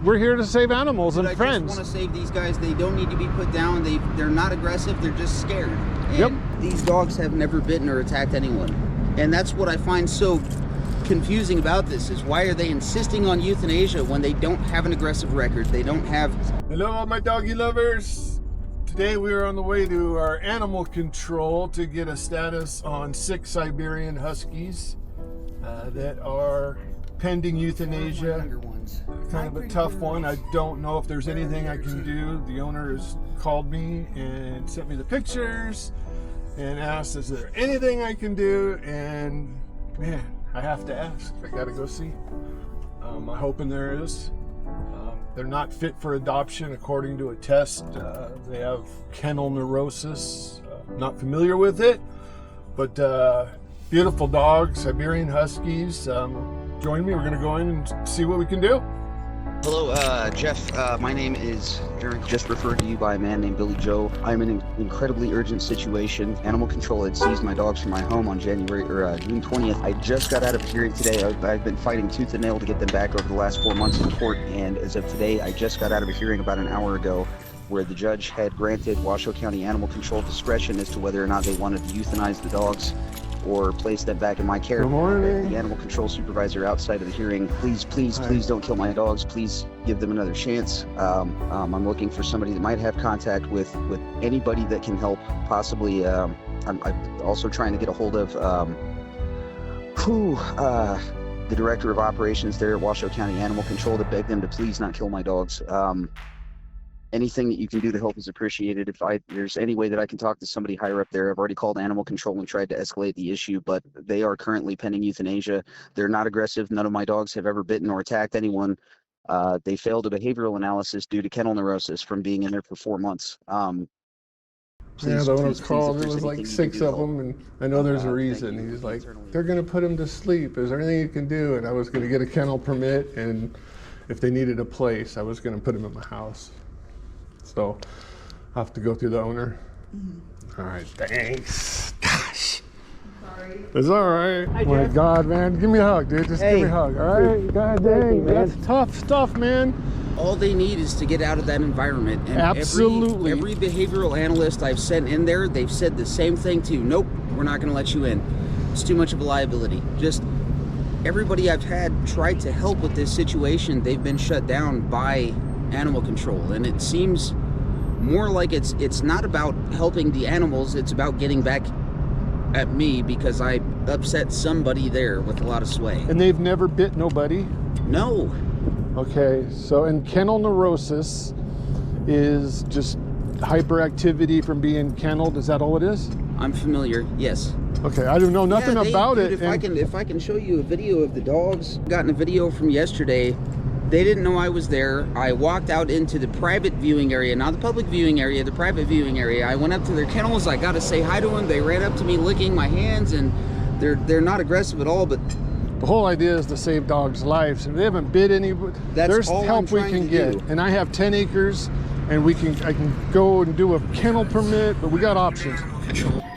we're here to save animals and friends. I just want to save these guys. They don't need to be put down. They're not aggressive. They're just scared. And these dogs have never bitten or attacked anyone. And that's what I find so confusing about this, is why are they insisting on euthanasia when they don't have an aggressive record? They don't have... Hello, all my doggy lovers. Today we are on the way to our animal control to get a status on 6 Siberian Huskies that are pending euthanasia. Kind of a tough one. I don't know if there's anything I can do. The owner has called me and sent me the pictures and asked, is there anything I can do? And man, I have to ask. I gotta go see. I'm hoping there is. They're not fit for adoption according to a test. They have Kennel Neurosis. Not familiar with it, but beautiful dogs, Siberian Huskies. Join me. We're going to go in and see what we can do. Hello, Jeff. My name is Eric, just referred to you by a man named Billy Joe. I'm in an incredibly urgent situation. Animal control had seized my dogs from my home on June 20th. I just got out of a hearing today. I've been fighting tooth and nail to get them back over the last 4 months in court, and as of today, I just got out of a hearing about an hour ago where the judge had granted Washoe County Animal Control discretion as to whether or not they wanted to euthanize the dogs or place them back in my care. Good morning. The animal control supervisor outside of the hearing, please don't kill my dogs. Please give them another chance. I'm looking for somebody that might have contact with anybody that can help. Possibly, I'm also trying to get a hold of the director of operations there at Washoe County Animal Control to beg them to please not kill my dogs. Anything that you can do to help is appreciated. If there's any way that I can talk to somebody higher up there, I've already called animal control and tried to escalate the issue, but they are currently pending euthanasia. They're not aggressive. None of my dogs have ever bitten or attacked anyone. They failed a behavioral analysis due to kennel neurosis from being in there for 4 months. Yeah, the owner called. There was like 6 of them, and I know there's a reason. He's like, they're going to put him to sleep. Is there anything you can do? And I was going to get a kennel permit, and if they needed a place, I was going to put him in my house. So I'll have to go through the owner. All right, thanks. Gosh. Sorry. It's all right. Oh my God, man. Give me a hug, dude. Just give me a hug, all right? God dang, that's tough stuff, man. All they need is to get out of that environment. And absolutely. Every behavioral analyst I've sent in there, they've said the same thing too. Nope, we're not going to let you in. It's too much of a liability. Just everybody I've had tried to help with this situation, they've been shut down by animal control, and it seems more like it's not about helping the animals, it's about getting back at me because I upset somebody there with a lot of sway. And they've never bit nobody? No. Okay, so and kennel neurosis is just hyperactivity from being kenneled, is that all it is? I'm familiar, yes. Okay, I don't know nothing about it. If I can show you a video of the dogs, gotten a video from yesterday. They didn't know I was there. I walked out into the private viewing area, not the public viewing area, the private viewing area. I went up to their kennels. I got to say hi to them. They ran up to me licking my hands, and they're not aggressive at all, but the whole idea is to save dogs' lives. And they haven't bit anybody. There's help we can get. And I have 10 acres, and I can go and do a kennel permit, but we got options.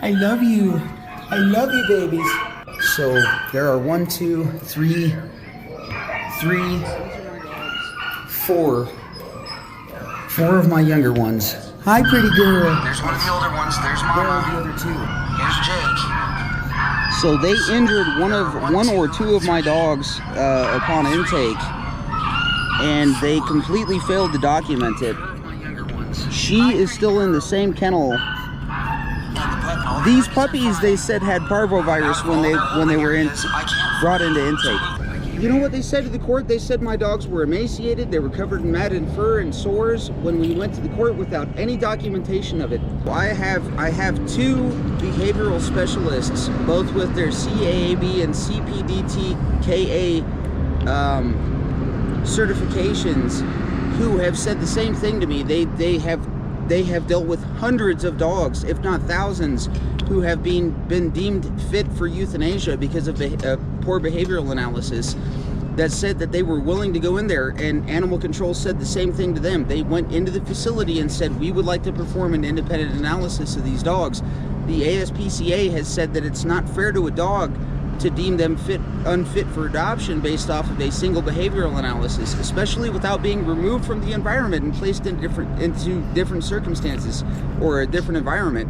I love you. I love you, babies. So there are 1, 2, 3, 4 of my younger ones. Hi, pretty girl. There's one of the older ones. There's Mama. There are the other 2. Here's Jake. So they injured one or two of my dogs upon intake, and they completely failed to document it. She is still in the same kennel. These puppies, they said, had parvovirus when they were brought into intake. You know what they said to the court? They said my dogs were emaciated, they were covered in matted fur and sores when we went to the court without any documentation of it. I have 2 behavioral specialists, both with their CAAB and CPDT-KA certifications, who have said the same thing to me. They have dealt with hundreds of dogs, if not thousands, who have been deemed fit for euthanasia because of poor behavioral analysis that said that they were willing to go in there, and animal control said the same thing to them. They went into the facility and said, we would like to perform an independent analysis of these dogs. The ASPCA has said that it's not fair to a dog to deem them unfit for adoption based off of a single behavioral analysis, especially without being removed from the environment and placed into different circumstances or a different environment.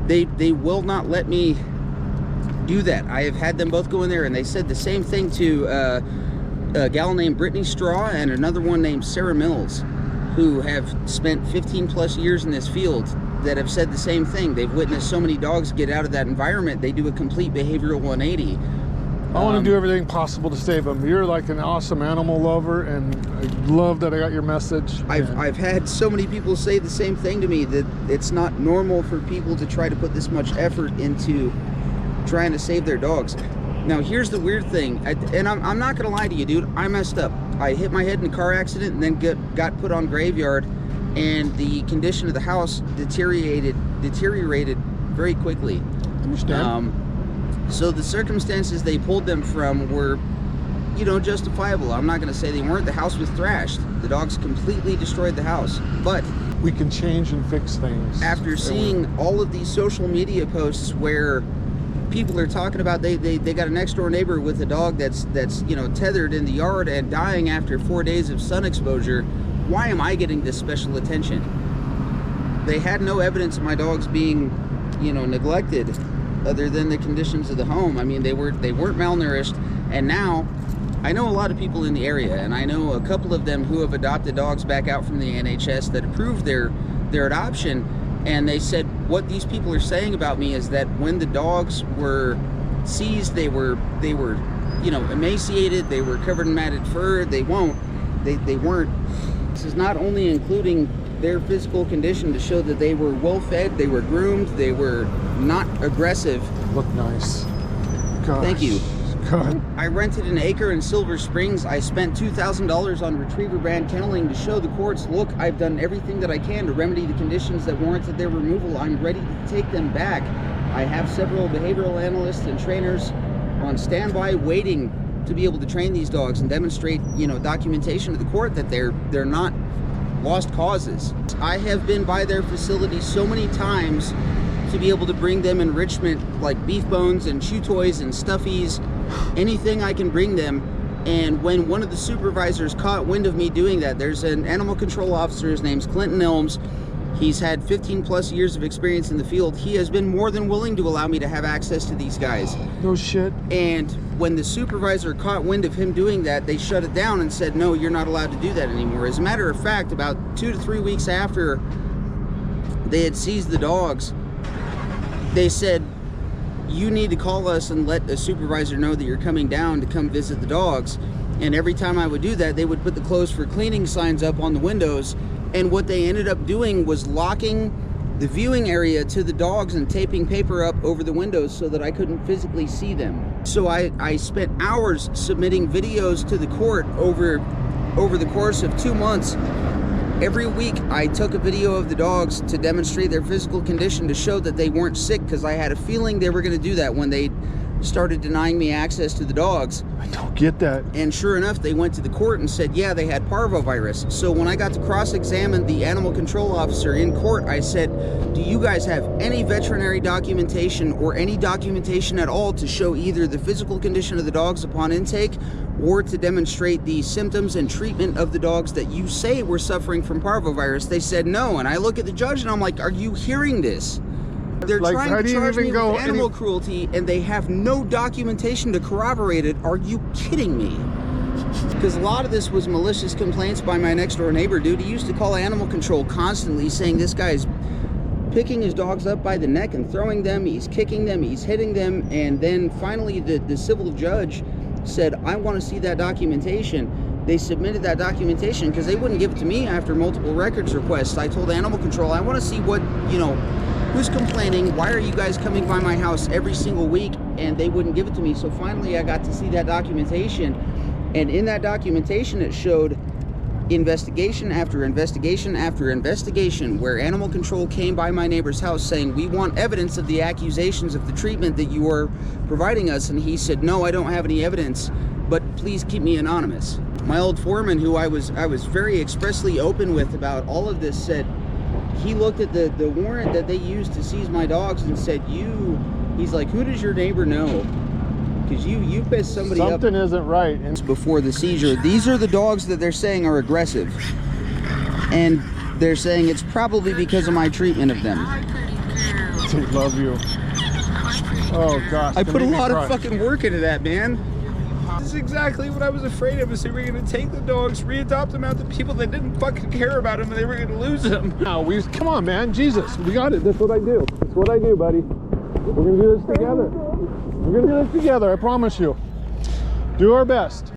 They will not let me do that. I have had them both go in there, and they said the same thing to a gal named Brittany Straw and another one named Sarah Mills, who have spent 15 plus years in this field, that have said the same thing. They've witnessed so many dogs get out of that environment. They do a complete behavioral 180. I want to do everything possible to save them. You're like an awesome animal lover, and I love that I got your message. I've had so many people say the same thing to me, that it's not normal for people to try to put this much effort into trying to save their dogs. Now, here's the weird thing, and I'm not gonna lie to you, dude. I messed up. I hit my head in a car accident and then got put on graveyard, and the condition of the house deteriorated very quickly. Understand? So the circumstances they pulled them from were, you know, justifiable. I'm not going to say they weren't. The house was thrashed. The dogs completely destroyed the house. But we can change and fix things. After seeing all of these social media posts where people are talking about they got a next door neighbor with a dog that's you know, tethered in the yard and dying after 4 days of sun exposure, why am I getting this special attention? They had no evidence of my dogs being, you know, neglected, other than the conditions of the home. I mean, they weren't malnourished. And now I know a lot of people in the area, and I know a couple of them who have adopted dogs back out from the NHS that approved their adoption, and they said what these people are saying about me is that when the dogs were seized, they were you know, emaciated, they were covered in matted fur. They weren't. This is not only including their physical condition to show that they were well fed, they were groomed, they were not aggressive. Look nice. Gosh. Thank you. God. I rented an acre in Silver Springs. I spent $2,000 on retriever brand kenneling to show the courts, look, I've done everything that I can to remedy the conditions that warranted their removal. I'm ready to take them back. I have several behavioral analysts and trainers on standby waiting to be able to train these dogs and demonstrate, you know, documentation to the court that they're not lost causes. I have been by their facility so many times to be able to bring them enrichment like beef bones and chew toys and stuffies, anything I can bring them. And when one of the supervisors caught wind of me doing that, there's an animal control officer, his name's Clinton Elms. He's had 15 plus years of experience in the field. He has been more than willing to allow me to have access to these guys. No shit. And when the supervisor caught wind of him doing that, they shut it down and said, no, you're not allowed to do that anymore. As a matter of fact, about 2 to 3 weeks after they had seized the dogs, they said, you need to call us and let a supervisor know that you're coming down to come visit the dogs. And every time I would do that, they would put the closed for cleaning signs up on the windows. And what they ended up doing was locking the viewing area to the dogs and taping paper up over the windows so that I couldn't physically see them. So I spent hours submitting videos to the court over the course of 2 months. Every week I took a video of the dogs to demonstrate their physical condition to show that they weren't sick, because I had a feeling they were going to do that when they started denying me access to the dogs. I don't get that. And sure enough, they went to the court and said, yeah, they had parvovirus. So when I got to cross-examine the animal control officer in court, I said, do you guys have any veterinary documentation or any documentation at all to show either the physical condition of the dogs upon intake or to demonstrate the symptoms and treatment of the dogs that you say were suffering from parvovirus? They said no. And I look at the judge and I'm like, are you hearing this? They're like, trying to charge me with animal cruelty, and they have no documentation to corroborate it. Are you kidding me? Because a lot of this was malicious complaints by my next door neighbor, dude. He used to call animal control constantly, saying this guy's picking his dogs up by the neck and throwing them, he's kicking them, he's hitting them. And then finally the civil judge said, I want to see that documentation. They submitted that documentation because they wouldn't give it to me after multiple records requests. I told animal control, I want to see what, you know, who's complaining? Why are you guys coming by my house every single week? And they wouldn't give it to me. So finally I got to see that documentation. And in that documentation, it showed investigation after investigation after investigation where animal control came by my neighbor's house saying, we want evidence of the accusations of the treatment that you are providing us. And he said, no, I don't have any evidence, but please keep me anonymous. My old foreman, who I was very expressly open with about all of this, said, he looked at the warrant that they used to seize my dogs and said, he's like, who does your neighbor know? because you pissed somebody Something up isn't right. And before the seizure. These are the dogs that they're saying are aggressive, and they're saying it's probably because of my treatment of them. they love you. Oh gosh. I that put a made me lot cry. of fucking work into that, man. This is exactly what I was afraid of, is they were going to take the dogs, re-adopt them out to people that didn't fucking care about them, and they were going to lose them. Now come on, man. Jesus, we got it. That's what I do. That's what I do, buddy. We're gonna do this together. We're gonna do this together. I promise you. Do our best.